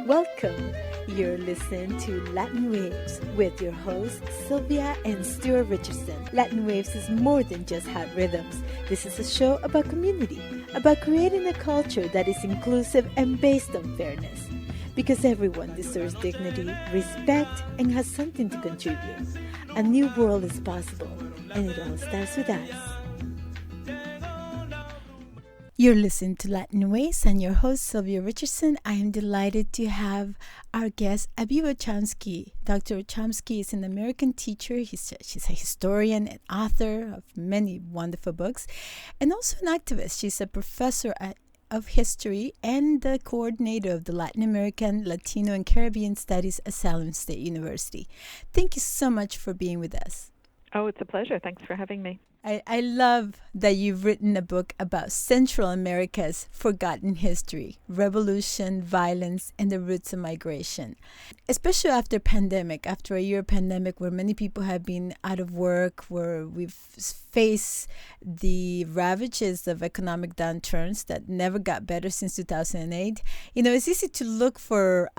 Welcome. You're listening to Latin Waves with your hosts, Sylvia and Sylvia Richardson. Latin Waves is more than just hot rhythms. This is a show about community, about creating a culture that is inclusive and based on fairness. Because everyone deserves dignity, respect, and has something to contribute. A new world is possible, and it all starts with us. You're listening to Latin Ways, and your host, Sylvia Richardson. I am delighted to have our guest, Aviva Chomsky. Dr. Chomsky is an American teacher. She's a historian and author of many wonderful books, and also an activist. She's a professor of history and the coordinator of the Latin American, Latino, and Caribbean Studies at Salem State University. Thank you so much for being with us. Oh, it's a pleasure. Thanks for having me. I love that you've written a book about Central America's forgotten history, revolution, violence, and the roots of migration. Especially after pandemic, after a year pandemic where many people have been out of work, where we've faced the ravages of economic downturns that never got better since 2008. It's easy to look for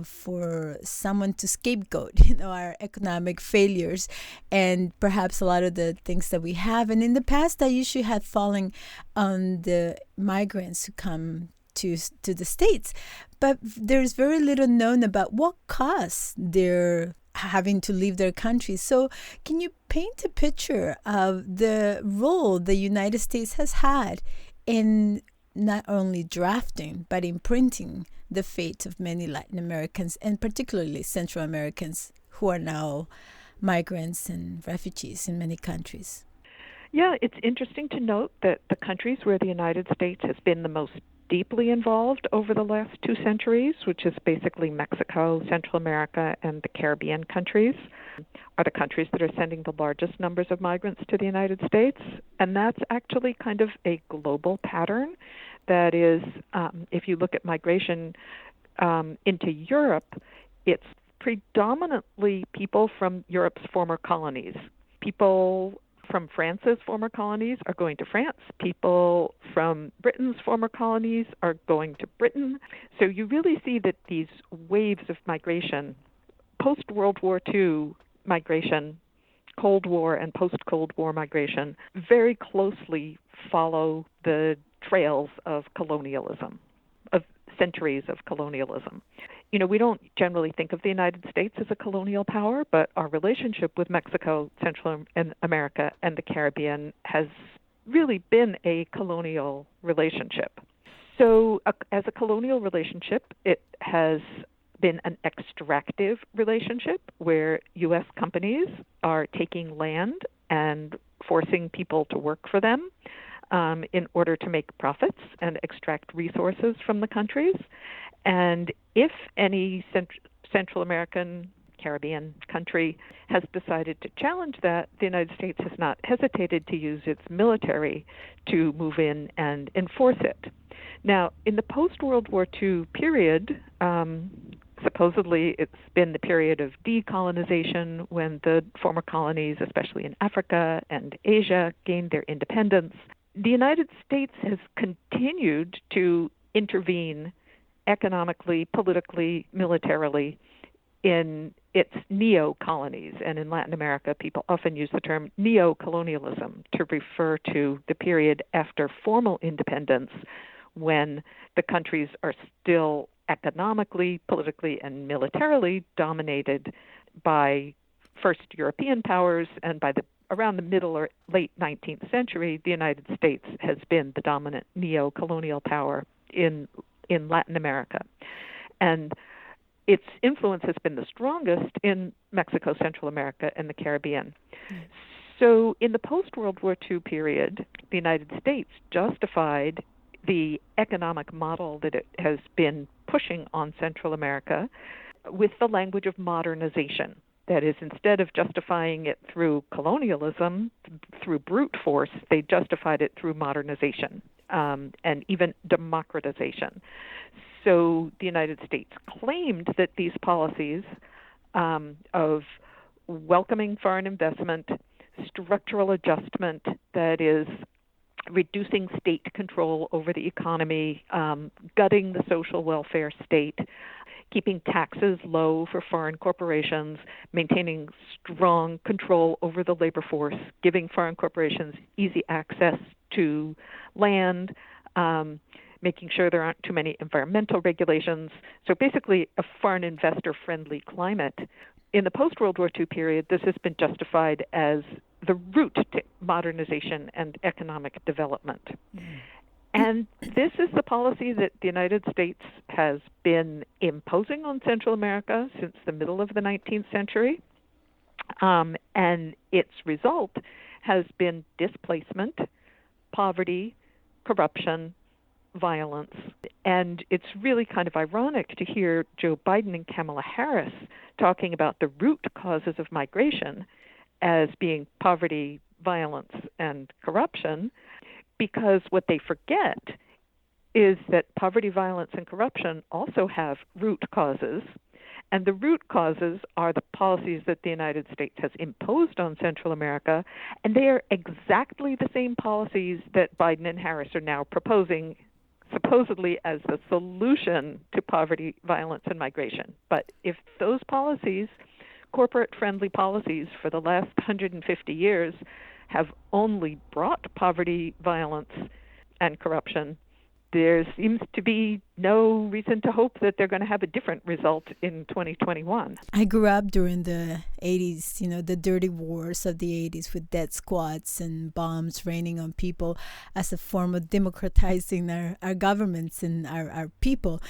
for someone to scapegoat, our economic failures and perhaps a lot of the things that we have. And in the past, that usually had fallen on the migrants who come to the States. But there's very little known about what caused their having to leave their country. So can you paint a picture of the role the United States has had in not only drafting, but imprinting the fate of many Latin Americans, and particularly Central Americans, who are now migrants and refugees in many countries? Yeah, it's interesting to note that the countries where the United States has been the most deeply involved over the last 2 centuries, which is basically Mexico, Central America, and the Caribbean countries, are the countries that are sending the largest numbers of migrants to the United States. And that's actually kind of a global pattern. That is, if you look at migration into Europe, it's predominantly people from Europe's former colonies. People from France's former colonies are going to France. People from Britain's former colonies are going to Britain. So you really see that these waves of migration, post-World War II migration, Cold War and post-Cold War migration, very closely follow the trails of colonialism, of centuries of colonialism. We don't generally think of the United States as a colonial power, but our relationship with Mexico, Central America, and the Caribbean has really been a colonial relationship. So as a colonial relationship, it has been an extractive relationship where U.S. companies are taking land and forcing people to work for them in order to make profits and extract resources from the countries. And if any Central American, Caribbean country has decided to challenge that, the United States has not hesitated to use its military to move in and enforce it. Now, in the post-World War II period, supposedly it's been the period of decolonization when the former colonies, especially in Africa and Asia, gained their independence. The United States has continued to intervene economically, politically, militarily in its neo-colonies. And in Latin America, people often use the term neo-colonialism to refer to the period after formal independence when the countries are still economically, politically, and militarily dominated by first European powers, and by around the middle or late 19th century, the United States has been the dominant neo-colonial power in Latin America. And its influence has been the strongest in Mexico, Central America, and the Caribbean. So in the post-World War II period, the United States justified the economic model that it has been pushing on Central America with the language of modernization. That is, instead of justifying it through colonialism, through brute force, they justified it through modernization and even democratization. So the United States claimed that these policies of welcoming foreign investment, structural adjustment, that is, reducing state control over the economy, gutting the social welfare state, keeping taxes low for foreign corporations, maintaining strong control over the labor force, giving foreign corporations easy access to land, making sure there aren't too many environmental regulations. So basically a foreign investor-friendly climate. In the post-World War II period, this has been justified as the route to modernization and economic development. And this is the policy that the United States has been imposing on Central America since the middle of the 19th century. And its result has been displacement, poverty, corruption, violence. And it's really kind of ironic to hear Joe Biden and Kamala Harris talking about the root causes of migration as being poverty, violence, and corruption, because what they forget is that poverty, violence, and corruption also have root causes. And the root causes are the policies that the United States has imposed on Central America, and they are exactly the same policies that Biden and Harris are now proposing supposedly as the solution to poverty, violence, and migration. But if those policies, corporate-friendly policies for the last 150 years, have only brought poverty, violence, and corruption, there seems to be no reason to hope that they're going to have a different result in 2021. I grew up during the 80s, the dirty wars of the 80s with death squads and bombs raining on people as a form of democratizing our governments and our people.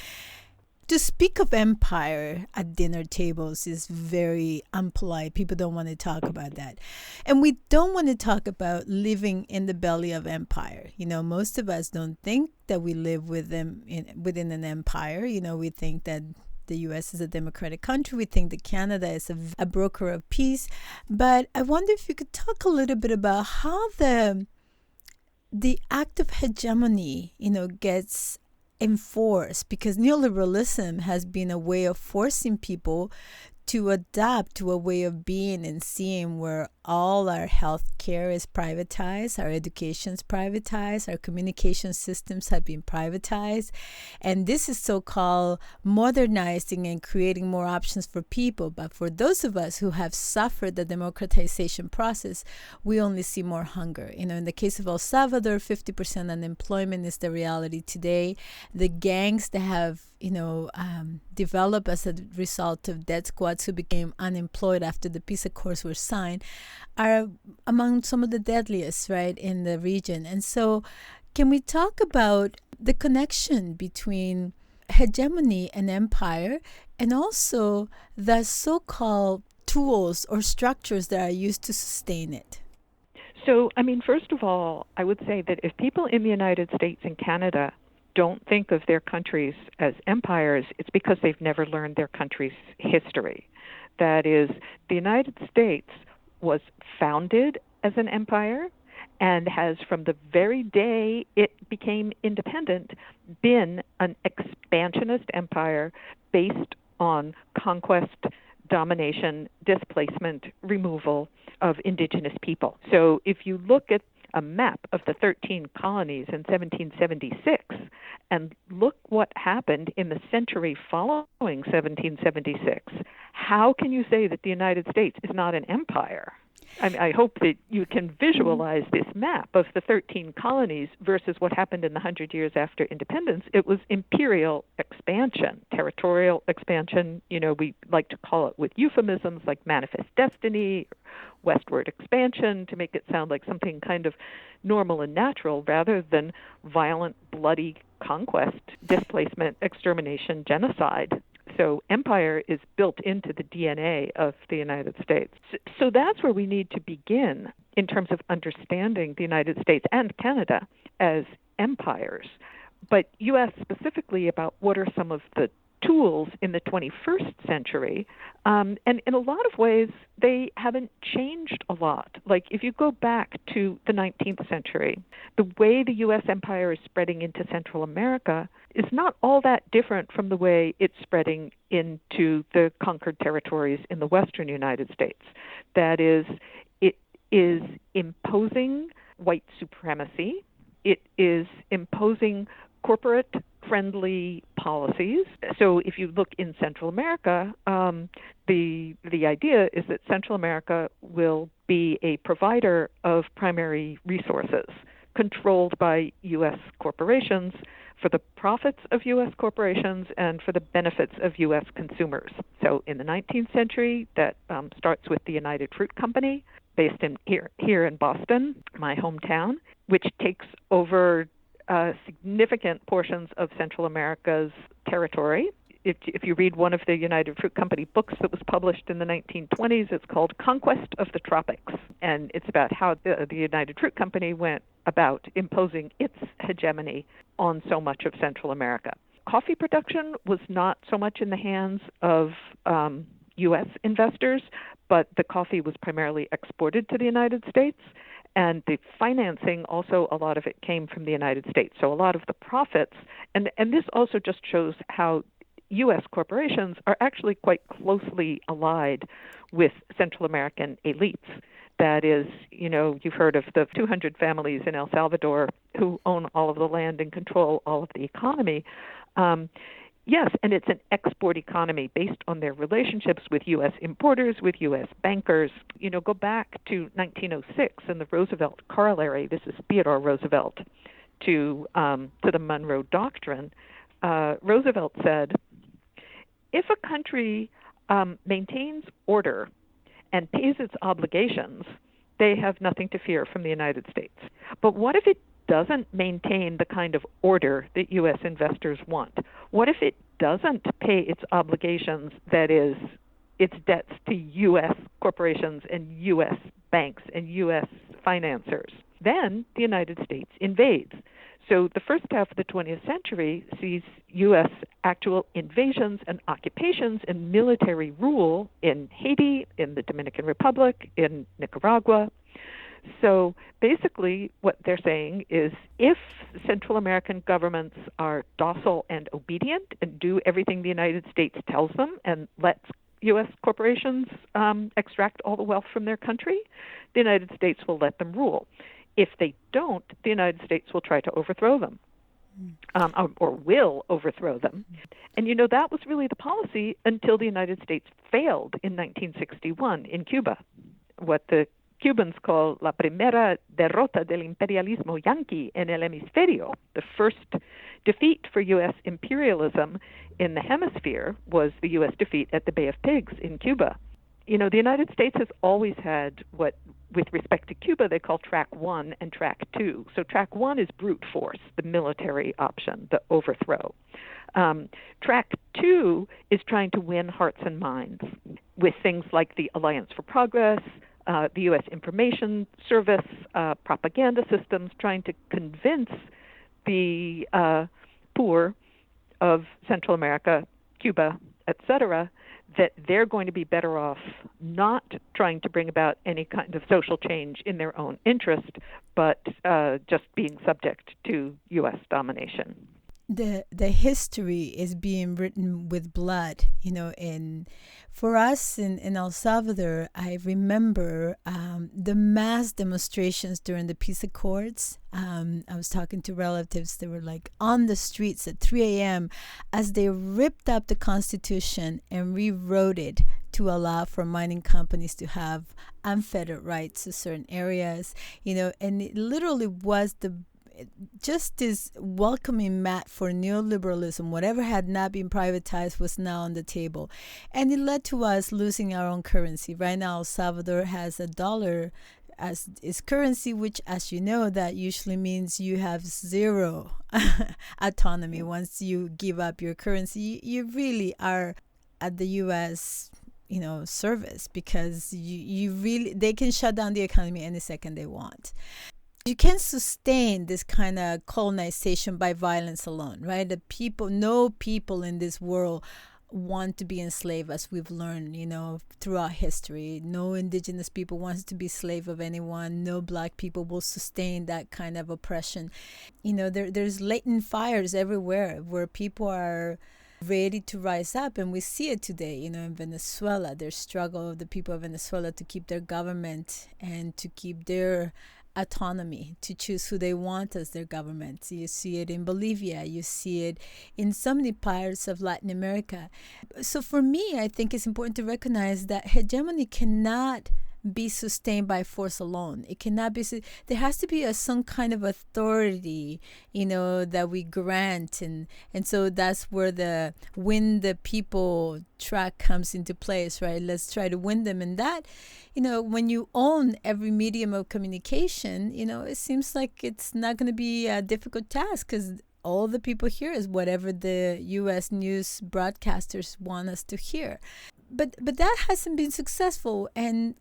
To speak of empire at dinner tables is very unpolite. People don't want to talk about that. And we don't want to talk about living in the belly of empire. Most of us don't think that we live within an empire. We think that the U.S. is a democratic country. We think that Canada is a broker of peace. But I wonder if you could talk a little bit about how the act of hegemony, gets enforced, because neoliberalism has been a way of forcing people to adapt to a way of being and seeing where all our health care is privatized, our education is privatized, our communication systems have been privatized. And this is so-called modernizing and creating more options for people. But for those of us who have suffered the democratization process, we only see more hunger. In the case of El Salvador, 50% unemployment is the reality today. The gangs that have developed as a result of death squads who became unemployed after the peace accords were signed are among some of the deadliest, right, in the region. And so can we talk about the connection between hegemony and empire, and also the so-called tools or structures that are used to sustain it? So, first of all, I would say that if people in the United States and Canada don't think of their countries as empires, it's because they've never learned their country's history. That is, the United States was founded as an empire and has, from the very day it became independent, been an expansionist empire based on conquest, domination, displacement, removal of indigenous people. So if you look at a map of the 13 colonies in 1776 and look what happened in the century following 1776, how can you say that the United States is not an empire? I hope that you can visualize this map of the 13 colonies versus what happened in the 100 years after independence. It was imperial expansion, territorial expansion. We like to call it with euphemisms like manifest destiny, westward expansion, to make it sound like something kind of normal and natural rather than violent, bloody conquest, displacement, extermination, genocide. So empire is built into the DNA of the United States. So that's where we need to begin in terms of understanding the United States and Canada as empires. But you asked specifically about what are some of the tools in the 21st century, and in a lot of ways, they haven't changed a lot. Like if you go back to the 19th century, the way the U.S. empire is spreading into Central America is not all that different from the way it's spreading into the conquered territories in the western United States. That is, it is imposing white supremacy it is imposing corporate-friendly policies. So if you look in Central America, the idea is that Central America will be a provider of primary resources controlled by U.S. corporations for the profits of U.S. corporations and for the benefits of U.S. consumers. So in the 19th century, that starts with the United Fruit Company, based here in Boston, my hometown, which takes over significant portions of Central America's territory. If you read one of the United Fruit Company books that was published in the 1920s, it's called Conquest of the Tropics. And it's about how the United Fruit Company went about imposing its hegemony on so much of Central America. Coffee production was not so much in the hands of U.S. investors, but the coffee was primarily exported to the United States. And the financing, also a lot of it came from the United States. So a lot of the profits, and this also just shows how U.S. corporations are actually quite closely allied with Central American elites. That is, you've heard of the 200 families in El Salvador who own all of the land and control all of the economy. Yes, and it's an export economy based on their relationships with U.S. importers, with U.S. bankers. Go back to 1906 and the Roosevelt corollary. This is Theodore Roosevelt to the Monroe Doctrine. Roosevelt said, if a country maintains order and pays its obligations, they have nothing to fear from the United States. But what if it doesn't maintain the kind of order that U.S. investors want? What if it doesn't pay its obligations, that is, its debts to U.S. corporations and U.S. banks and U.S. financiers? Then the United States invades. So the first half of the 20th century sees U.S. actual invasions and occupations and military rule in Haiti, in the Dominican Republic, in Nicaragua. So basically what they're saying is if Central American governments are docile and obedient and do everything the United States tells them and lets U.S. corporations extract all the wealth from their country, the United States will let them rule. If they don't, the United States will try to overthrow them, or will overthrow them. And that was really the policy until the United States failed in 1961 in Cuba, what the Cubans call la primera derrota del imperialismo yanqui en el hemisferio. The first defeat for U.S. imperialism in the hemisphere was the U.S. defeat at the Bay of Pigs in Cuba. The United States has always had what, with respect to Cuba, they call track 1 and track 2. So track 1 is brute force, the military option, the overthrow. Track 2 is trying to win hearts and minds with things like the Alliance for Progress, the U.S. Information Service, propaganda systems, trying to convince the poor of Central America, Cuba, etc., that they're going to be better off not trying to bring about any kind of social change in their own interest, but just being subject to U.S. domination. The history is being written with blood, and for us in El Salvador, I remember the mass demonstrations during the peace accords. I was talking to relatives that were like on the streets at 3 a.m. as they ripped up the Constitution and rewrote it to allow for mining companies to have unfettered rights to certain areas, and it literally was just this welcoming mat for neoliberalism. Whatever had not been privatized was now on the table. And it led to us losing our own currency. Right now, El Salvador has a dollar as its currency, which, as you know, that usually means you have zero autonomy. Once you give up your currency, you really are at the U.S. service, because you really, they can shut down the economy any second they want. You can't sustain this kind of colonization by violence alone, right? No people in this world want to be enslaved, as we've learned, throughout history. No indigenous people wants to be slave of anyone. No black people will sustain that kind of oppression. There's latent fires everywhere where people are ready to rise up, and we see it today, in Venezuela. There's struggle of the people of Venezuela to keep their government and to keep their autonomy to choose who they want as their government. You see it in Bolivia, you see it in so many parts of Latin America. So for me, I think it's important to recognize that hegemony cannot be sustained by force alone. It cannot be. There has to be some kind of authority, that we grant, and so that's where the win the people track comes into place, right? Let's try to win them, and that, when you own every medium of communication, it seems like it's not going to be a difficult task because all the people hear is whatever the U.S. news broadcasters want us to hear. But that hasn't been successful, and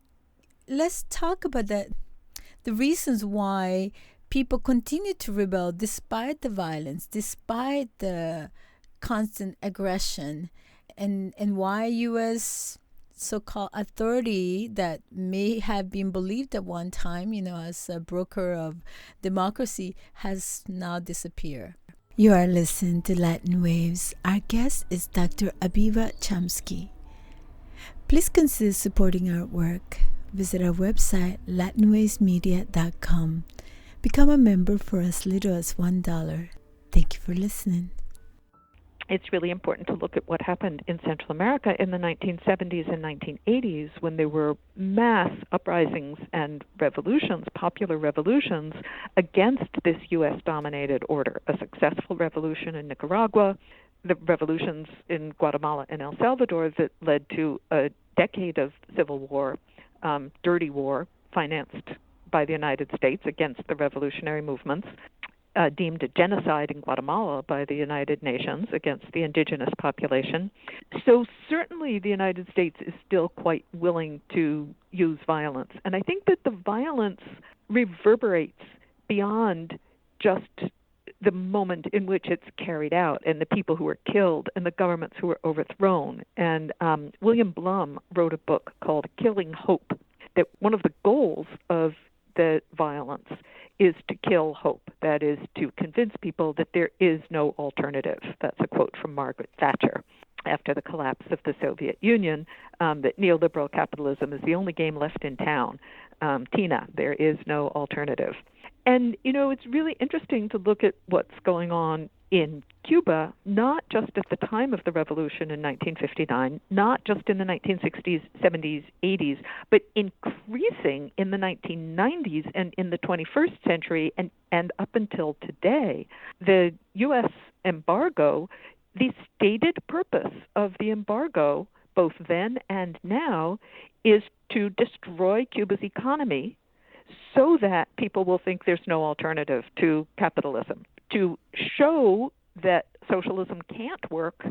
let's talk about the reasons why people continue to rebel despite the violence, despite the constant aggression, and why U.S. so-called authority that may have been believed at one time, as a broker of democracy, has now disappeared. You are listening to Latin Waves. Our guest is Dr. Aviva Chomsky. Please consider supporting our work. Visit our website, latinwavesmedia.com. Become a member for as little as $1. Thank you for listening. It's really important to look at what happened in Central America in the 1970s and 1980s when there were mass uprisings and revolutions, popular revolutions, against this U.S.-dominated order. A successful revolution in Nicaragua, the revolutions in Guatemala and El Salvador that led to a decade of civil war, dirty war, financed by the United States against the revolutionary movements, deemed a genocide in Guatemala by the United Nations against the indigenous population. So certainly the United States is still quite willing to use violence. And I think that the violence reverberates beyond just the moment in which it's carried out and the people who are killed and the governments who are overthrown. And William Blum wrote a book called Killing Hope, that one of the goals of the violence is to kill hope. That is, to convince people that there is no alternative. That's a quote from Margaret Thatcher after the collapse of the Soviet Union, that neoliberal capitalism is the only game left in town. Tina, there is no alternative. And, it's really interesting to look at what's going on in Cuba, not just at the time of the revolution in 1959, not just in the 1960s, 70s, 80s, but increasing in the 1990s and in the 21st century and up until today. The U.S. embargo, the stated purpose of the embargo, both then and now, is to destroy Cuba's economy so that people will think there's no alternative to capitalism, to show that socialism can't work,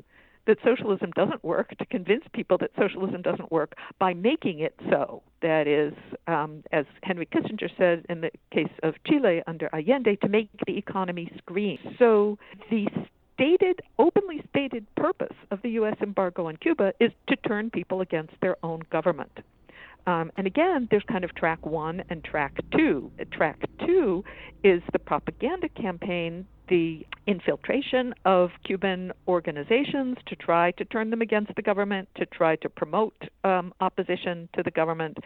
that socialism doesn't work, to convince people that socialism doesn't work by making it so. That is, as Henry Kissinger said in the case of Chile under Allende, to make the economy scream. So the openly stated purpose of the U.S. embargo on Cuba is to turn people against their own government. And again, there's kind of track one and track two. Track two is the propaganda campaign, the infiltration of Cuban organizations to try to turn them against the government, to try to promote opposition to the government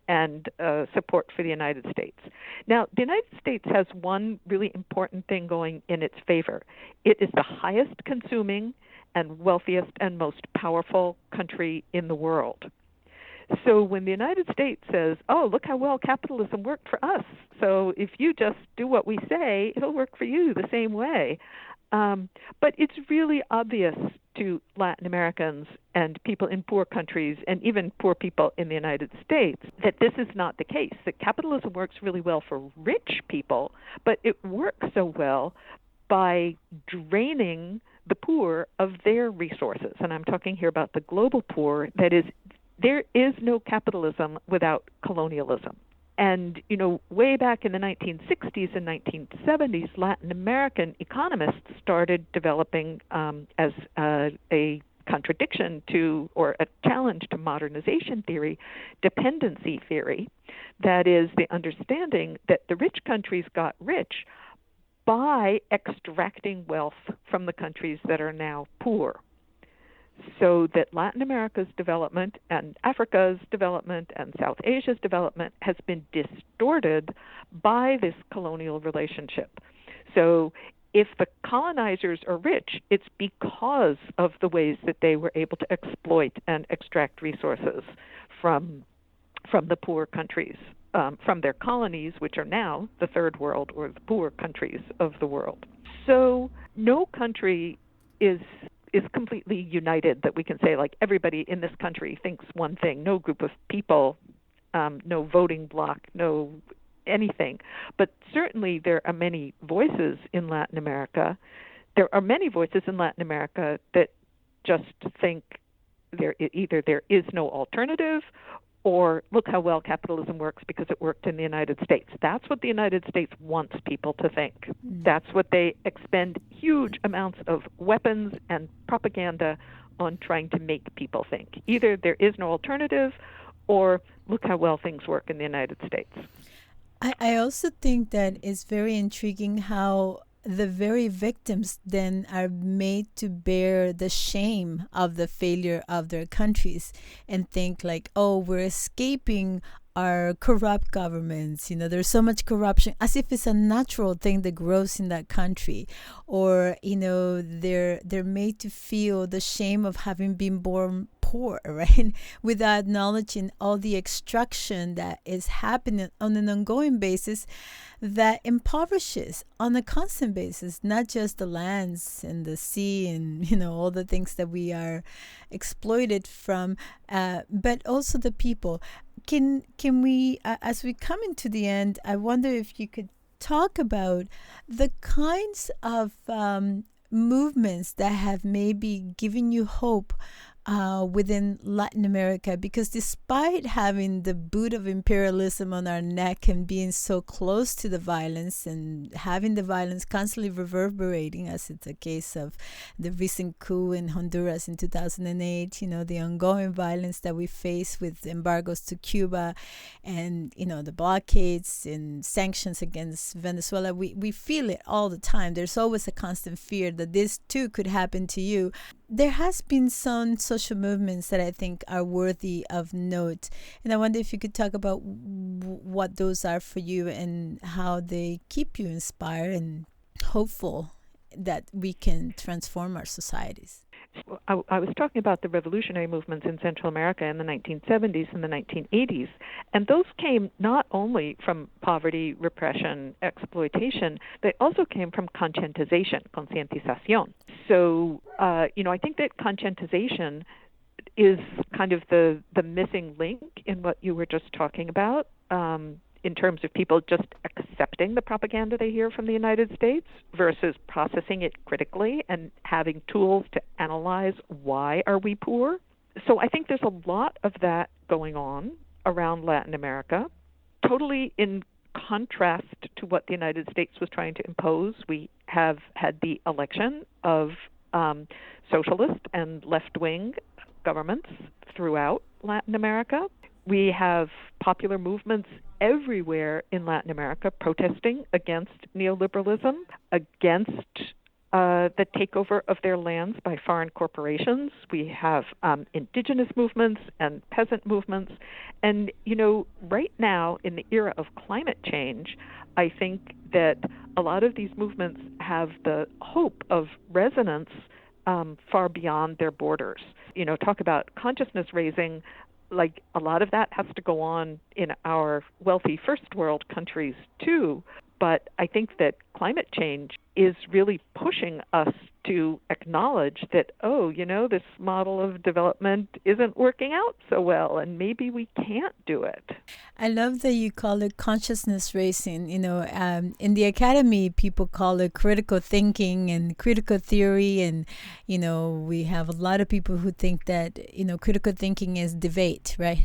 and support for the United States. Now, the United States has one really important thing going in its favor. It is the highest consuming and wealthiest and most powerful country in the world. So when the United States says, oh, look how well capitalism worked for us, so if you just do what we say, it'll work for you the same way. But it's really obvious to Latin Americans and people in poor countries and even poor people in the United States that this is not the case, that capitalism works really well for rich people, but it works so well by draining the poor of their resources. And I'm talking here about the global poor. That is, there is no capitalism without colonialism. And, way back in the 1960s and 1970s, Latin American economists started developing as a contradiction to, or a challenge to modernization theory, dependency theory. That is the understanding that the rich countries got rich by extracting wealth from the countries that are now poor. so that Latin America's development and Africa's development and South Asia's development has been distorted by this colonial relationship. So if the colonizers are rich, it's because of the ways that they were able to exploit and extract resources from the poor countries, from their colonies, which are now the third world or the poor countries of the world. So no country is completely united that we can say, like, everybody in this country thinks one thing. No group of people, no voting bloc, no anything. But certainly there are many voices in Latin America. There are many voices in Latin America that just think either there is no alternative, or look how well capitalism works because it worked in the United States. That's what the United States wants people to think. That's what they expend huge amounts of weapons and propaganda on trying to make people think. Either there is no alternative, or look how well things work in the United States. I also think that it's very intriguing how the very victims then are made to bear the shame of the failure of their countries and think like, oh, we're escaping our corrupt governments. There's so much corruption, as if it's a natural thing that grows in that country. Or, they're made to feel the shame of having been born poor, right? Without acknowledging all the extraction that is happening on an ongoing basis that impoverishes on a constant basis, not just the lands and the sea and, all the things that we are exploited from, but also the people. Can we, as we come into the end, I wonder if you could talk about the kinds of movements that have maybe given you hope within Latin America, because despite having the boot of imperialism on our neck and being so close to the violence and having the violence constantly reverberating, as it's a case of the recent coup in Honduras in 2008, the ongoing violence that we face with embargoes to Cuba and, the blockades and sanctions against Venezuela, we feel it all the time. There's always a constant fear that this too could happen to you. There has been some social movements that I think are worthy of note. And I wonder if you could talk about what those are for you and how they keep you inspired and hopeful that we can transform our societies. I was talking about the revolutionary movements in Central America in the 1970s and the 1980s, and those came not only from poverty, repression, exploitation, they also came from conscientization, concientización. So, I think that conscientization is kind of the missing link in what you were just talking about, in terms of people just accepting the propaganda they hear from the United States versus processing it critically and having tools to analyze why are we poor. So I think there's a lot of that going on around Latin America, totally in contrast to what the United States was trying to impose. We have had the election of socialist and left-wing governments throughout Latin America. We have popular movements everywhere in Latin America protesting against neoliberalism, against the takeover of their lands by foreign corporations. We have indigenous movements and peasant movements. And, right now in the era of climate change, I think that a lot of these movements have the hope of resonance far beyond their borders. Talk about consciousness raising. Like, a lot of that has to go on in our wealthy first world countries too. But I think that climate change is really pushing us to acknowledge that, this model of development isn't working out so well, and maybe we can't do it. I love that you call it consciousness raising. In the academy, people call it critical thinking and critical theory. And, we have a lot of people who think that, critical thinking is debate, right?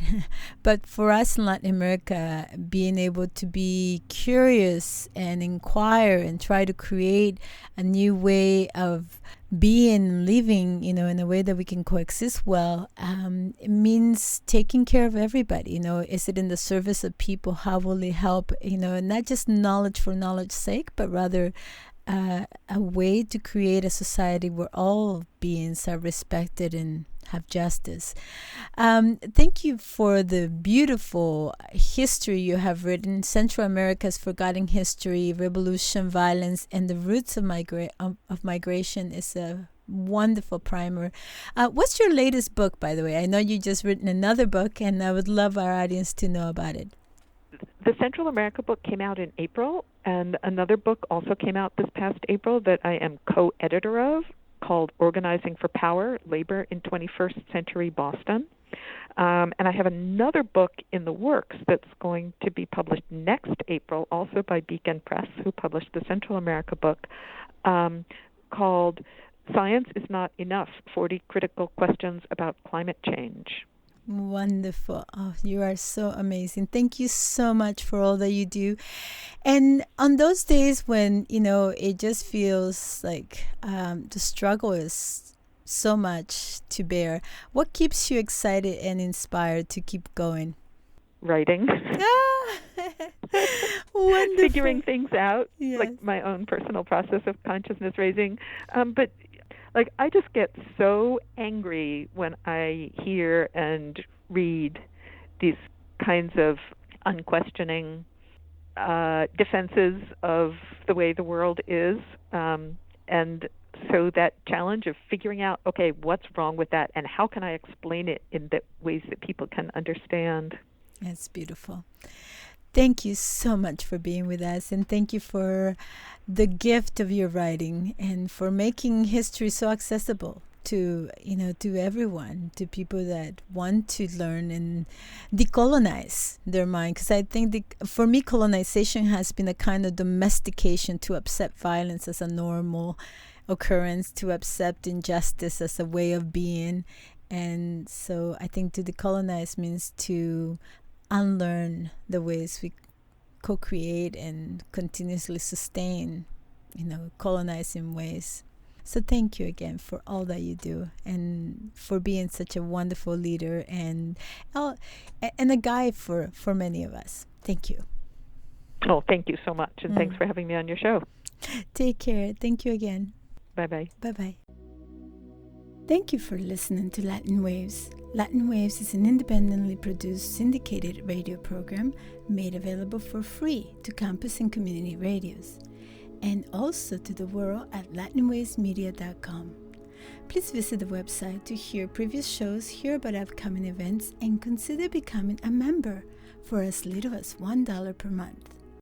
But for us in Latin America, being able to be curious and inquire and try to create a new way of being, living, in a way that we can coexist well, it means taking care of everybody. Is it in the service of people? How will it help? Not just knowledge for knowledge's sake, but rather a way to create a society where all beings are respected and have justice. Thank you for the beautiful history you have written, Central America's Forgotten History, Revolution, Violence, and the Roots of Migration is a wonderful primer. What's your latest book, by the way? I know you just written another book, and I would love our audience to know about it. The Central America book came out in April, and another book also came out this past April that I am co-editor of, called Organizing for Power, Labor in 21st Century Boston. And I have another book in the works that's going to be published next April, also by Beacon Press, who published the Central America book, called Science is Not Enough, 40 Critical Questions About Climate Change. Wonderful. Oh, you are so amazing. Thank you so much for all that you do. And on those days when, it just feels like the struggle is so much to bear, what keeps you excited and inspired to keep going? Writing. Wonderful. Figuring things out, Yes. like my own personal process of consciousness raising. But I just get so angry when I hear and read these kinds of unquestioning defenses of the way the world is. And so that challenge of figuring out, okay, what's wrong with that and how can I explain it in the ways that people can understand? That's beautiful. Thank you so much for being with us, and thank you for the gift of your writing and for making history so accessible to everyone, to people that want to learn and decolonize their mind. Because I think for me, colonization has been a kind of domestication to accept violence as a normal occurrence, to accept injustice as a way of being. And so I think to decolonize means to unlearn the ways we co-create and continuously sustain, colonizing ways. So thank you again for all that you do and for being such a wonderful leader and a guide for many of us. Thank you. Oh, thank you so much, and thanks for having me on your show. Take care. Thank you again. Bye-bye. Bye-bye. Thank you for listening to Latin Waves. Latin Waves is an independently produced syndicated radio program made available for free to campus and community radios, and also to the world at latinwavesmedia.com. Please visit the website to hear previous shows, hear about upcoming events, and consider becoming a member for as little as $1 per month.